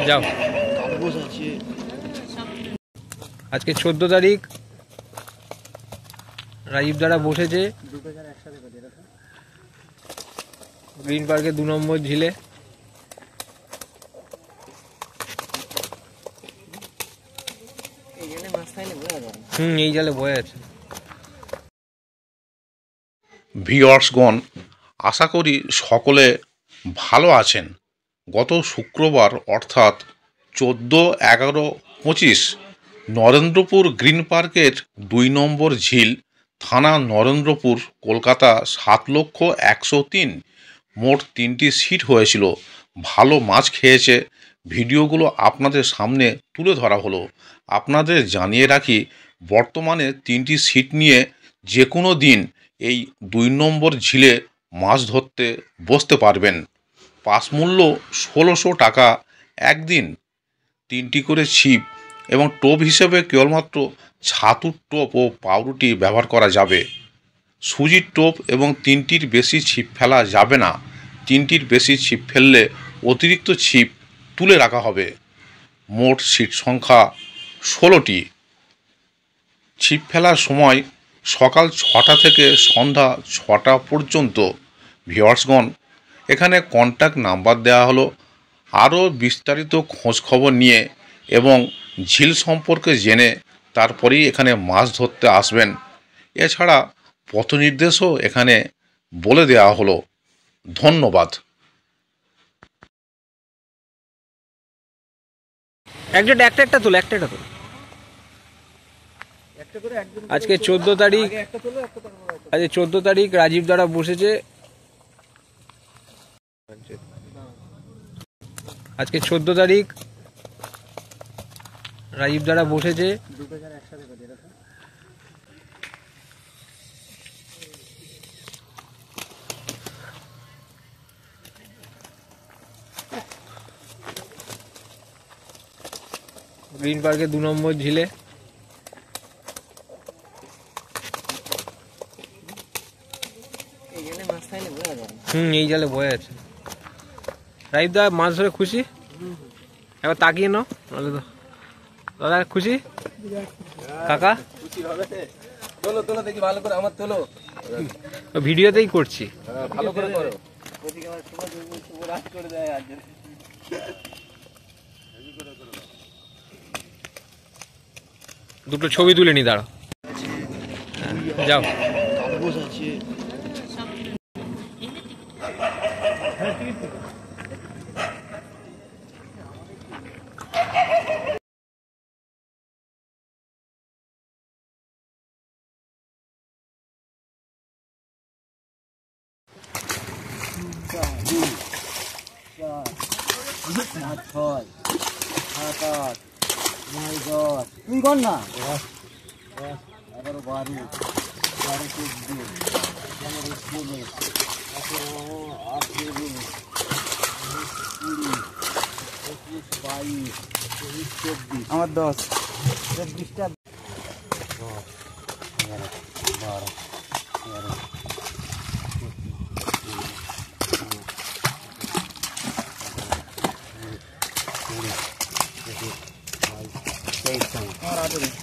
যাও। আজকে 14 তারিখ, রাজীব দ্বারা বসেছে গ্রিন পার্কের 2 নম্বর ঝিলে। এই জালে বয়ে আছে। ভিউয়ার্সগণ, আশা করি সকলে ভালো আছেন। গত শুক্রবার অর্থাৎ 14/11/25 নরেন্দ্রপুর গ্রিন পার্কের 2 নম্বর ঝিল, থানা নরেন্দ্রপুর, কলকাতা 7,01,03, মোট 3টি সিট হয়েছিল। ভালো মাছ খেয়েছে। ভিডিওগুলো আপনাদের সামনে তুলে ধরা হলো। আপনাদের জানিয়ে রাখি, বর্তমানে 3টি সিট নিয়ে যে কোনো দিন এই 2 নম্বর ঝিলে মাছ ধরতে বসতে পারবেন। পাস মূল্য 1600 টাকা একদিন। 3টি করে ছিপ এবং টোপ হিসেবে কেবলমাত্র ছাতুর টোপ ও পাউরুটি ব্যবহার করা যাবে। সুজির টোপ এবং 3টির বেশি ছিপ ফেলা যাবে না। 3টির বেশি ছিপ ফেললে অতিরিক্ত ছিপ তুলে রাখা হবে। মোট সিট সংখ্যা 16টি। ছিপ ফেলার সময় সকাল 6টা থেকে সন্ধ্যা 6টা পর্যন্ত। ভিউয়ার্সগণ, এখানে কন্ট্যাক্ট নাম্বার দেওয়া হলো। আরও বিস্তারিত খোঁজ খবর নিয়ে এবং ঝিল সম্পর্কে জেনে তারপরেই এখানে মাছ ধরতে আসবেন। এছাড়া পথ নির্দেশও এখানে বলে দেওয়া হলো। ধন্যবাদ। একটা তোলো। আজকে 14 তারিখ, রাজীব দ্বারা বসেছে। আজকে 14 তারিখ, রাজীব দ্বারা বসেছে গ্রিন পার্কের 2 নম্বর ঝিলে। এই জালে বয়ে আছে। রাজীব দা মাছ ধরে খুশি? এবার তাকিয়ে নাও, নাহলে তো। দাদা খুশি? কাকা দেখি ভালো করে আমার তোলো। ভিডিওতেই করছি, ভালো করে করো। দুটো ছবি তুলে নি, দাঁড়াও। যাও। তুই কর না 11, 12, 13, 14, 15, 16, 17, 18, 19, 20, 21, 22, 23, 24, আমার 10, 24টা 10, 11, 12, 13, 14, 15, 16, 17, 18, 19, 20, 21, 22, 23, 24, 25, 26, 27, 28